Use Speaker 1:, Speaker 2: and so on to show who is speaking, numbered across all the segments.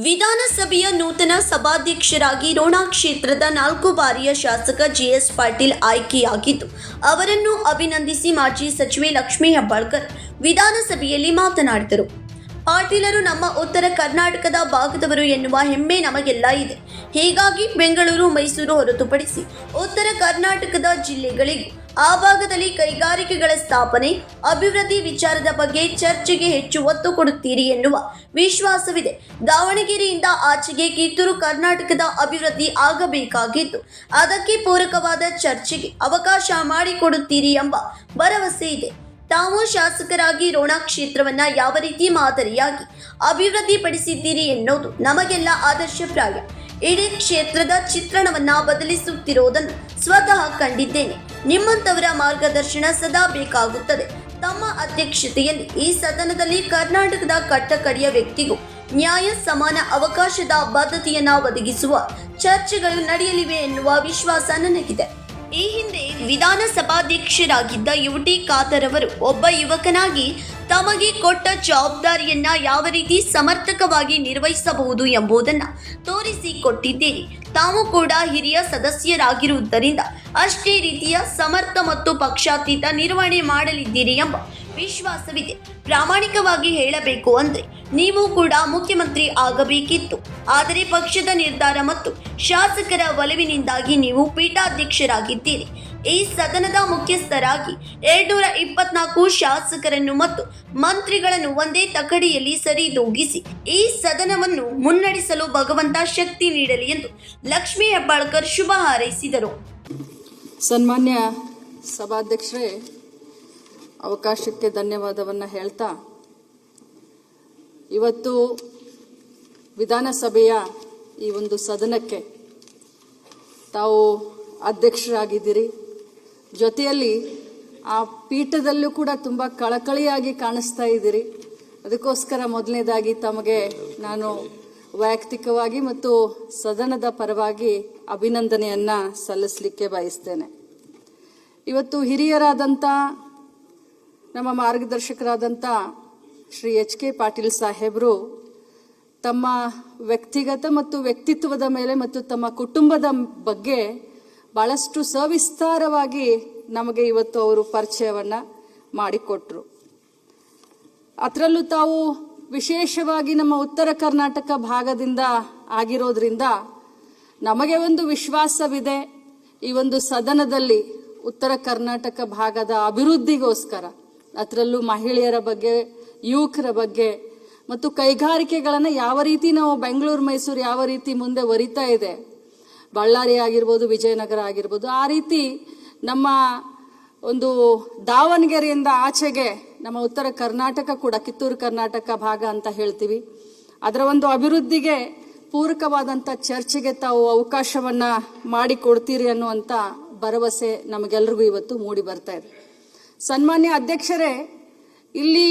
Speaker 1: ವಿಧಾನಸಭೆಯ ನೂತನ ಸಭಾಧ್ಯಕ್ಷರಾಗಿ ರೋಣ ಕ್ಷೇತ್ರದ 4 ಬಾರಿಯ ಶಾಸಕ ಜೆಎಸ್ ಪಾಟೀಲ್ ಆಯ್ಕೆಯಾಗಿದ್ದು ಅವರನ್ನು ಅಭಿನಂದಿಸಿ ಮಾಜಿ ಸಚಿವೆ ಲಕ್ಷ್ಮೀ ಹೆಬ್ಬಾಳ್ಕರ್ ವಿಧಾನಸಭೆಯಲ್ಲಿ ಮಾತನಾಡಿದರು. ಪಾಟೀಲರು ನಮ್ಮ ಉತ್ತರ ಕರ್ನಾಟಕದ ಭಾಗದವರು ಎನ್ನುವ ಹೆಮ್ಮೆ ನಮಗೆಲ್ಲ ಇದೆ. ಹೀಗಾಗಿ ಬೆಂಗಳೂರು, ಮೈಸೂರು ಹೊರತುಪಡಿಸಿ ಉತ್ತರ ಕರ್ನಾಟಕದ ಜಿಲ್ಲೆಗಳಿಗೂ ಆ ಭಾಗದಲ್ಲಿ ಕೈಗಾರಿಕೆಗಳ ಸ್ಥಾಪನೆ, ಅಭಿವೃದ್ಧಿ ವಿಚಾರದ ಬಗ್ಗೆ ಚರ್ಚೆಗೆ ಹೆಚ್ಚು ಒತ್ತು ಕೊಡುತ್ತೀರಿ ಎನ್ನುವ ವಿಶ್ವಾಸವಿದೆ. ದಾವಣಗೆರೆಯಿಂದ ಆಚೆಗೆ ಕಿತ್ತೂರು ಕರ್ನಾಟಕದ ಅಭಿವೃದ್ಧಿ ಆಗಬೇಕಾಗಿದ್ದು ಅದಕ್ಕೆ ಪೂರಕವಾದ ಚರ್ಚೆಗೆ ಅವಕಾಶ ಮಾಡಿಕೊಡುತ್ತೀರಿ ಎಂಬ ಭರವಸೆ ಇದೆ. ತಾವು ಶಾಸಕರಾಗಿ ರೋಣ ಕ್ಷೇತ್ರವನ್ನ ಯಾವ ರೀತಿ ಮಾದರಿಯಾಗಿ ಅಭಿವೃದ್ಧಿಪಡಿಸಿದ್ದೀರಿ ಎನ್ನುವುದು ನಮಗೆಲ್ಲ ಆದರ್ಶಪ್ರಾಯ. ಇಡೀ ಕ್ಷೇತ್ರದ ಚಿತ್ರಣವನ್ನ ಬದಲಿಸುತ್ತಿರುವುದನ್ನು ಸ್ವತಃ ಕಂಡಿದ್ದೇನೆ. ನಿಮ್ಮಂತವರ ಮಾರ್ಗದರ್ಶನ ಸದಾ ಬೇಕಾಗುತ್ತದೆ. ತಮ್ಮ ಅಧ್ಯಕ್ಷತೆಯಲ್ಲಿ ಈ ಸದನದಲ್ಲಿ ಕರ್ನಾಟಕದ ಕಟ್ಟಕಡೆಯ ವ್ಯಕ್ತಿಗೂ ನ್ಯಾಯ, ಸಮಾನ ಅವಕಾಶದ ಬದ್ಧತೆಯನ್ನ ಒದಗಿಸುವ ಚರ್ಚೆಗಳು ನಡೆಯಲಿವೆ ಎನ್ನುವ ವಿಶ್ವಾಸ ನನಗಿದೆ. ಈ ಹಿಂದೆ ವಿಧಾನಸಭಾಧ್ಯಕ್ಷರಾಗಿದ್ದ ಯುಟಿ ಖಾದರ್ ಅವರು ಒಬ್ಬ ಯುವಕನಾಗಿ ತಮಗೆ ಕೊಟ್ಟ ಜವಾಬ್ದಾರಿಯನ್ನ ಯಾವ ರೀತಿ ಸಮರ್ಥಕವಾಗಿ ನಿರ್ವಹಿಸಬಹುದು ಎಂಬುದನ್ನು ತೋರಿಸಿಕೊಟ್ಟಿದ್ದೀರಿ. ತಾವು ಕೂಡ ಹಿರಿಯ ಸದಸ್ಯರಾಗಿರುವುದರಿಂದ ಅಷ್ಟೇ ರೀತಿಯ ಸಮರ್ಥ ಮತ್ತು ಪಕ್ಷಾತೀತ ನಿರ್ವಹಣೆ ಮಾಡಲಿದ್ದೀರಿ ಎಂಬ ವಿಶ್ವಾಸವಿದೆ. ಪ್ರಾಮಾಣಿಕವಾಗಿ ಹೇಳಬೇಕು ಅಂದ್ರೆ ನೀವು ಕೂಡ ಮುಖ್ಯಮಂತ್ರಿ ಆಗಬೇಕಿತ್ತು. ಆದರೆ ಪಕ್ಷದ ನಿರ್ಧಾರ ಮತ್ತು ಶಾಸಕರ ಒಲವಿನಿಂದಾಗಿ ನೀವು ಪೀಠಾಧ್ಯಕ್ಷರಾಗಿದ್ದೀರಿ. ಈ ಸದನದ ಮುಖ್ಯಸ್ಥರಾಗಿ 224 ಶಾಸಕರನ್ನು ಮತ್ತು ಮಂತ್ರಿಗಳನ್ನು ಒಂದೇ ತಕಡಿಯಲ್ಲಿ ಸರಿದೂಗಿಸಿ ಈ ಸದನವನ್ನು ಮುನ್ನಡೆಸಲು ಭಗವಂತ ಶಕ್ತಿ ನೀಡಲಿ ಎಂದು ಲಕ್ಷ್ಮೀ ಹೆಬ್ಬಾಳ್ಕರ್ ಶುಭ ಹಾರೈಸಿದರು.
Speaker 2: ಸನ್ಮಾನ್ಯ ಸಭಾಧ್ಯಕ್ಷರೇ, ಅವಕಾಶಕ್ಕೆ ಧನ್ಯವಾದವನ್ನು ಹೇಳ್ತಾ, ಇವತ್ತು ವಿಧಾನಸಭೆಯ ಈ ಒಂದು ಸದನಕ್ಕೆ ತಾವು ಅಧ್ಯಕ್ಷರಾಗಿದ್ದೀರಿ. ಜೊತೆಯಲ್ಲಿ ಆ ಪೀಠದಲ್ಲೂ ಕೂಡ ತುಂಬ ಕಳಕಳಿಯಾಗಿ ಕಾಣಿಸ್ತಾ ಇದ್ದೀರಿ. ಅದಕ್ಕೋಸ್ಕರ ಮೊದಲನೇದಾಗಿ ತಮಗೆ ನಾನು ವೈಯಕ್ತಿಕವಾಗಿ ಮತ್ತು ಸದನದ ಪರವಾಗಿ ಅಭಿನಂದನೆಯನ್ನು ಸಲ್ಲಿಸಲಿಕ್ಕೆ ಬಯಸ್ತೇನೆ. ಇವತ್ತು ಹಿರಿಯರಾದಂಥ ನಮ್ಮ ಮಾರ್ಗದರ್ಶಕರಾದಂಥ ಶ್ರೀ ಎಚ್.ಕೆ. ಪಾಟೀಲ್ ಸಾಹೇಬರು ತಮ್ಮ ವ್ಯಕ್ತಿಗತ ಮತ್ತು ವ್ಯಕ್ತಿತ್ವದ ಮೇಲೆ ಮತ್ತು ತಮ್ಮ ಕುಟುಂಬದ ಬಗ್ಗೆ ಬಹಳಷ್ಟು ಸವಿಸ್ತಾರವಾಗಿ ನಮಗೆ ಇವತ್ತು ಅವರು ಪರಿಚಯವನ್ನು ಮಾಡಿಕೊಟ್ರು. ಅದರಲ್ಲೂ ತಾವು ವಿಶೇಷವಾಗಿ ನಮ್ಮ ಉತ್ತರ ಕರ್ನಾಟಕ ಭಾಗದಿಂದ ಆಗಿರೋದ್ರಿಂದ ನಮಗೆ ಒಂದು ವಿಶ್ವಾಸವಿದೆ. ಈ ಒಂದು ಸದನದಲ್ಲಿ ಉತ್ತರ ಕರ್ನಾಟಕ ಭಾಗದ ಅಭಿವೃದ್ಧಿಗೋಸ್ಕರ, ಅದರಲ್ಲೂ ಮಹಿಳೆಯರ ಬಗ್ಗೆ, ಯುವಕರ ಬಗ್ಗೆ ಮತ್ತು ಕೈಗಾರಿಕೆಗಳನ್ನು ಯಾವ ರೀತಿ ನಾವು ಬೆಂಗಳೂರು, ಮೈಸೂರು ಯಾವ ರೀತಿ ಮುಂದೆ ಒರಿತಾ ಇದೆ, ಬಳ್ಳಾರಿ ಆಗಿರ್ಬೋದು, ವಿಜಯನಗರ ಆಗಿರ್ಬೋದು, ಆ ರೀತಿ ನಮ್ಮ ಒಂದು ದಾವಣಗೆರೆಯಿಂದ ಆಚೆಗೆ ನಮ್ಮ ಉತ್ತರ ಕರ್ನಾಟಕ ಕೂಡ ಕಿತ್ತೂರು ಕರ್ನಾಟಕ ಭಾಗ ಅಂತ ಹೇಳ್ತೀವಿ. ಅದರ ಒಂದು ಅಭಿವೃದ್ಧಿಗೆ ಪೂರಕವಾದಂಥ ಚರ್ಚೆಗೆ ತಾವು ಅವಕಾಶವನ್ನು ಮಾಡಿಕೊಡ್ತೀರಿ ಅನ್ನುವಂಥ ಭರವಸೆ ನಮಗೆಲ್ಲರಿಗೂ ಇವತ್ತು ಮೂಡಿ ಬರ್ತಾ ಇದೆ. ಸನ್ಮಾನ್ಯ ಅಧ್ಯಕ್ಷರೇ, ಇಲ್ಲಿ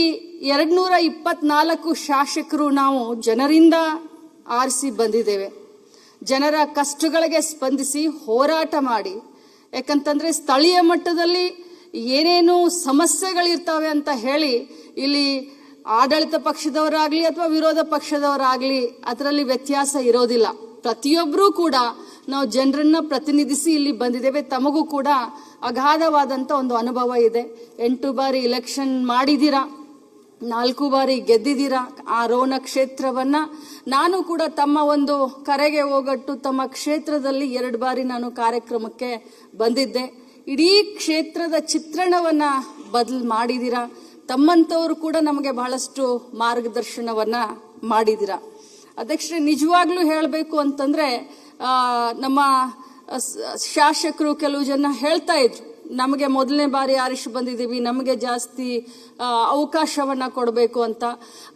Speaker 2: 224 ಶಾಸಕರು ನಾವು ಜನರಿಂದ ಆರಿಸಿ ಬಂದಿದ್ದೇವೆ. ಜನರ ಕಷ್ಟಗಳಿಗೆ ಸ್ಪಂದಿಸಿ ಹೋರಾಟ ಮಾಡಿ, ಯಾಕಂತಂದ್ರೆ ಸ್ಥಳೀಯ ಮಟ್ಟದಲ್ಲಿ ಏನೇನು ಸಮಸ್ಯೆಗಳಿರ್ತಾವೆ ಅಂತ ಹೇಳಿ ಇಲ್ಲಿ ಆಡಳಿತ ಪಕ್ಷದವರಾಗ್ಲಿ ಅಥವಾ ವಿರೋಧ ಪಕ್ಷದವರಾಗ್ಲಿ ಅದರಲ್ಲಿ ವ್ಯತ್ಯಾಸ ಇರೋದಿಲ್ಲ. ಪ್ರತಿಯೊಬ್ಬರೂ ಕೂಡ ನಾವು ಜನರನ್ನ ಪ್ರತಿನಿಧಿಸಿ ಇಲ್ಲಿ ಬಂದಿದ್ದೇವೆ. ತಮಗೂ ಕೂಡ ಅಗಾಧವಾದಂಥ ಒಂದು ಅನುಭವ ಇದೆ. 8 ಬಾರಿ ಇಲೆಕ್ಷನ್ ಮಾಡಿದ್ದೀರಾ, 4 ಬಾರಿ ಗೆದ್ದಿದ್ದೀರಾ ಆ ರೋಣ ಕ್ಷೇತ್ರವನ್ನ. ನಾನು ಕೂಡ ತಮ್ಮ ಒಂದು ಕರೆಗೆ ಹೋಗಟ್ಟು ತಮ್ಮ ಕ್ಷೇತ್ರದಲ್ಲಿ 2 ಬಾರಿ ನಾನು ಕಾರ್ಯಕ್ರಮಕ್ಕೆ ಬಂದಿದ್ದೆ. ಇಡೀ ಕ್ಷೇತ್ರದ ಚಿತ್ರಣವನ್ನ ಬದಲು ಮಾಡಿದ್ದೀರಾ. ತಮ್ಮಂಥವರು ಕೂಡ ನಮಗೆ ಬಹಳಷ್ಟು ಮಾರ್ಗದರ್ಶನವನ್ನ ಮಾಡಿದ್ದೀರಾ. ಅಧ್ಯಕ್ಷರೇ, ನಿಜವಾಗ್ಲೂ ಹೇಳಬೇಕು ಅಂತಂದ್ರೆ ನಮ್ಮ ಶಾಸಕರು ಕೆಲವು ಜನ ಹೇಳ್ತಾ ಇದ್ರು, ನಮಗೆ ಮೊದಲನೇ ಬಾರಿ ಆರಿಸಿ ಬಂದಿದ್ದೀವಿ, ನಮಗೆ ಜಾಸ್ತಿ ಅವಕಾಶವನ್ನ ಕೊಡಬೇಕು ಅಂತ.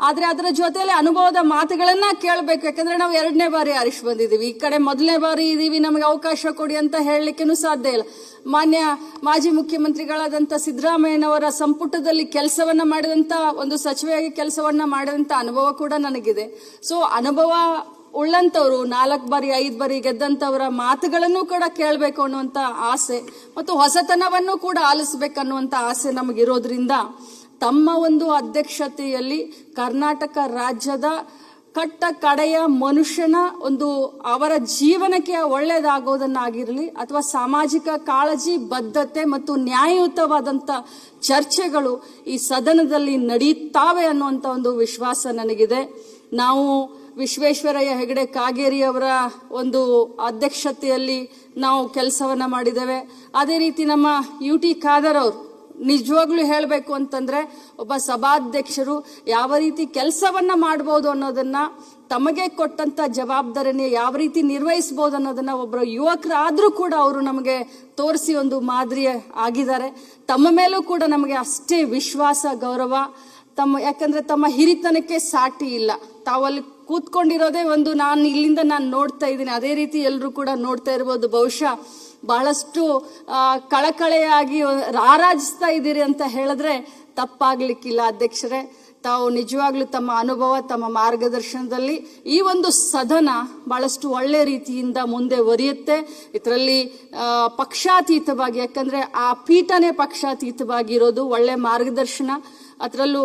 Speaker 2: ಆದರೆ ಅದರ ಜೊತೆಯಲ್ಲಿ ಅನುಭವದ ಮಾತುಗಳನ್ನ ಕೇಳಬೇಕು. ಯಾಕಂದ್ರೆ ನಾವು 2ನೇ ಬಾರಿ ಆರಿಸಿ ಬಂದಿದ್ದೀವಿ, ಈ ಕಡೆ ಮೊದಲನೇ ಬಾರಿ ಇದ್ದೀವಿ, ನಮಗೆ ಅವಕಾಶ ಕೊಡಿ ಅಂತ ಹೇಳಲಿಕ್ಕೇನು ಸಾಧ್ಯ ಇಲ್ಲ. ಮಾನ್ಯ ಮಾಜಿ ಮುಖ್ಯಮಂತ್ರಿಗಳಾದಂಥ ಸಿದ್ದರಾಮಯ್ಯನವರ ಸಂಪುಟದಲ್ಲಿ ಕೆಲಸವನ್ನ ಮಾಡಿದಂಥ ಒಂದು ಸಚಿವೆಯಾಗಿ ಕೆಲಸವನ್ನ ಮಾಡಿದಂಥ ಅನುಭವ ಕೂಡ ನನಗಿದೆ. ಸೊ ಅನುಭವ ಉಳ್ಳಂತವರು 4 ಬಾರಿ 5 ಬಾರಿ ಗೆದ್ದಂತವರ ಮಾತುಗಳನ್ನು ಕೂಡ ಕೇಳಬೇಕು ಅನ್ನುವಂತ ಆಸೆ ಮತ್ತು ಹೊಸತನವನ್ನು ಕೂಡ ಆಲಿಸಬೇಕನ್ನುವಂತ ಆಸೆ ನಮಗಿರೋದ್ರಿಂದ ತಮ್ಮ ಒಂದು ಅಧ್ಯಕ್ಷತೆಯಲ್ಲಿ ಕರ್ನಾಟಕ ರಾಜ್ಯದ ಕಟ್ಟ ಕಡೆಯ ಮನುಷ್ಯನ ಒಂದು ಅವರ ಜೀವನಕ್ಕೆ ಒಳ್ಳೆಯದಾಗೋದನ್ನಾಗಿರಲಿ ಅಥವಾ ಸಾಮಾಜಿಕ ಕಾಳಜಿ ಬದ್ಧತೆ ಮತ್ತು ನ್ಯಾಯಯುತವಾದಂಥ ಚರ್ಚೆಗಳು ಈ ಸದನದಲ್ಲಿ ನಡೆಯುತ್ತಾವೆ ಅನ್ನುವಂಥ ಒಂದು ವಿಶ್ವಾಸ ನನಗಿದೆ. ನಾವು ವಿಶ್ವೇಶ್ವರಯ್ಯ ಹೆಗಡೆ ಕಾಗೇರಿ ಅವರ ಒಂದು ಅಧ್ಯಕ್ಷತೆಯಲ್ಲಿ ನಾವು ಕೆಲಸವನ್ನ ಮಾಡಿದ್ದೇವೆ. ಅದೇ ರೀತಿ ನಮ್ಮ UT ಖಾದರ್ ಅವರು ನಿಜವಾಗ್ಲೂ ಹೇಳಬೇಕು ಅಂತಂದ್ರೆ ಒಬ್ಬ ಸಭಾಧ್ಯಕ್ಷರು ಯಾವ ರೀತಿ ಕೆಲಸವನ್ನ ಮಾಡಬಹುದು ಅನ್ನೋದನ್ನ, ತಮಗೆ ಕೊಟ್ಟಂತ ಜವಾಬ್ದಾರಿನ ಯಾವ ರೀತಿ ನಿರ್ವಹಿಸಬಹುದು ಅನ್ನೋದನ್ನ ಒಬ್ಬರು ಯುವಕರಾದ್ರೂ ಕೂಡ ಅವರು ನಮಗೆ ತೋರಿಸಿ ಒಂದು ಮಾದರಿ ಆಗಿದ್ದಾರೆ. ತಮ್ಮ ಮೇಲೂ ಕೂಡ ನಮಗೆ ಅಷ್ಟೇ ವಿಶ್ವಾಸ, ಗೌರವ. ಯಾಕಂದ್ರೆ ತಮ್ಮ ಹಿರಿತನಕ್ಕೆ ಸಾಟಿ ಇಲ್ಲ. ತಾವಲ್ಲಿ ಕೂತ್ಕೊಂಡಿರೋದೇ ಒಂದು, ನಾನು ಇಲ್ಲಿಂದ ನೋಡ್ತಾ ಇದ್ದೀನಿ, ಅದೇ ರೀತಿ ಎಲ್ಲರೂ ಕೂಡ ನೋಡ್ತಾ ಇರ್ಬೋದು. ಬಹುಶಃ ಬಹಳಷ್ಟು ಕಳಕಳೆಯಾಗಿ ರಾರಾಜಿಸ್ತಾ ಇದ್ದೀರಿ ಅಂತ ಹೇಳಿದ್ರೆ ತಪ್ಪಾಗ್ಲಿಕ್ಕಿಲ್ಲ. ಅಧ್ಯಕ್ಷರೇ, ತಾವು ನಿಜವಾಗ್ಲೂ ತಮ್ಮ ಅನುಭವ, ತಮ್ಮ ಮಾರ್ಗದರ್ಶನದಲ್ಲಿ ಈ ಒಂದು ಸದನ ಬಹಳಷ್ಟು ಒಳ್ಳೆ ರೀತಿಯಿಂದ ಮುಂದೆ ಒರಿಯುತ್ತೆ. ಇದರಲ್ಲಿ ಪಕ್ಷಾತೀತವಾಗಿ, ಯಾಕಂದ್ರೆ ಆ ಪೀಠನೇ ಪಕ್ಷಾತೀತವಾಗಿರೋದು, ಒಳ್ಳೆ ಮಾರ್ಗದರ್ಶನ. ಅದರಲ್ಲೂ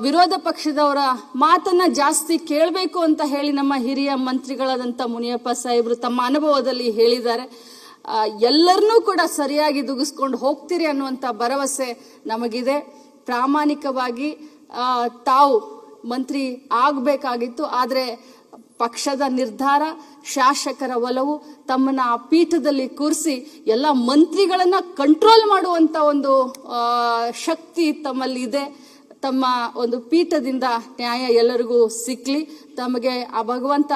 Speaker 2: ವಿರೋಧ ಪಕ್ಷದವರ ಮಾತನ್ನ ಜಾಸ್ತಿ ಕೇಳಬೇಕು ಅಂತ ಹೇಳಿ ನಮ್ಮ ಹಿರಿಯ ಮಂತ್ರಿಗಳಾದಂಥ ಮುನಿಯಪ್ಪ ಸಾಹೇಬರು ತಮ್ಮ ಅನುಭವದಲ್ಲಿ ಹೇಳಿದ್ದಾರೆ. ಎಲ್ಲರನ್ನೂ ಕೂಡ ಸರಿಯಾಗಿ ದುಗಿಸ್ಕೊಂಡು ಹೋಗ್ತೀರಿ ಅನ್ನುವಂಥ ಭರವಸೆ ನಮಗಿದೆ. ಪ್ರಾಮಾಣಿಕವಾಗಿ ತಾವು ಮಂತ್ರಿ ಆಗಬೇಕಾಗಿತ್ತು, ಆದರೆ ಪಕ್ಷದ ನಿರ್ಧಾರ, ಶಾಸಕರ ಒಲವು ತಮ್ಮನ್ನ ಆ ಪೀಠದಲ್ಲಿ ಕೂರಿಸಿ ಎಲ್ಲ ಮಂತ್ರಿಗಳನ್ನ ಕಂಟ್ರೋಲ್ ಮಾಡುವಂತ ಒಂದು ಶಕ್ತಿ ತಮ್ಮಲ್ಲಿ ಇದೆ. ತಮ್ಮ ಒಂದು ಪೀಠದಿಂದ ನ್ಯಾಯ ಎಲ್ಲರಿಗೂ ಸಿಕ್ಲಿ, ತಮಗೆ ಆ ಭಗವಂತ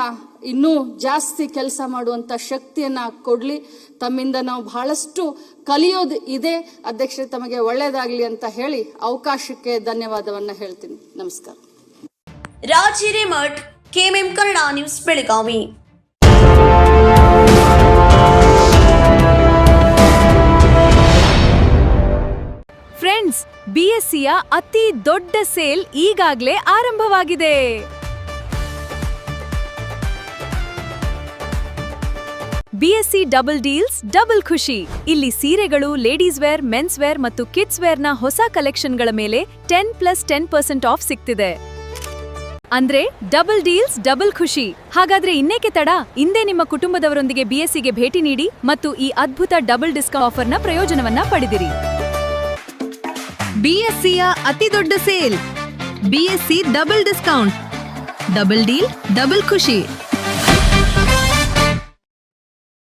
Speaker 2: ಇನ್ನೂ ಜಾಸ್ತಿ ಕೆಲಸ ಮಾಡುವಂತ ಶಕ್ತಿಯನ್ನ ಕೊಡ್ಲಿ. ತಮ್ಮಿಂದ ನಾವು ಬಹಳಷ್ಟು ಕಲಿಯೋದು ಇದೆ. ಅಧ್ಯಕ್ಷರೇ, ತಮಗೆ ಒಳ್ಳೆಯದಾಗಲಿ ಅಂತ ಹೇಳಿ ಅವಕಾಶಕ್ಕೆ ಧನ್ಯವಾದವನ್ನ ಹೇಳ್ತೀನಿ. ನಮಸ್ಕಾರ.
Speaker 1: Raj Hiremath, KMM Kannada news, Belagavi.
Speaker 3: Friends, BSCಯ ಅತಿ ದೊಡ್ಡ ಸೇಲ್ ಈಗಾಗಲೇ ಆರಂಭವಾಗಿದೆ. BSC ಡಬಲ್ ಡೀಲ್ಸ್, ಡಬಲ್ ಖುಷಿ. ಇಲ್ಲಿ ಸೀರೆಗಳು, ಲೇಡೀಸ್ ವೇರ್, ಮೆನ್ಸ್ ವೇರ್ ಮತ್ತು ಕಿಡ್ಸ್ ವೇರ್ನ ಹೊಸ ಕಲೆಕ್ಷನ್ಗಳ ಮೇಲೆ 10+10% ಆಫ್ ಸಿಗ್ತಿದೆ. ಅಂದ್ರೆ ಡಬಲ್ ಡೀಲ್ಸ್, ಡಬಲ್ ಖುಷಿ. ಹಾಗಾದ್ರೆ ಇನ್ನೇಕೆ ತಡ? ಇಂದೇ ನಿಮ್ಮ ಕುಟುಂಬದವರೊಂದಿಗೆ BSCಗೆ ಭೇಟಿ ನೀಡಿ ಮತ್ತು ಈ ಅದ್ಭುತ ಡಬಲ್ ಡಿಸ್ಕೌಂಟ್ ಆಫರ್ನ ಪ್ರಯೋಜನವನ್ನ ಪಡೆದಿರಿ.
Speaker 4: BSCಯ ಅತಿ ದೊಡ್ಡ sale, BSC double discount, double deal, double ಖುಷಿ.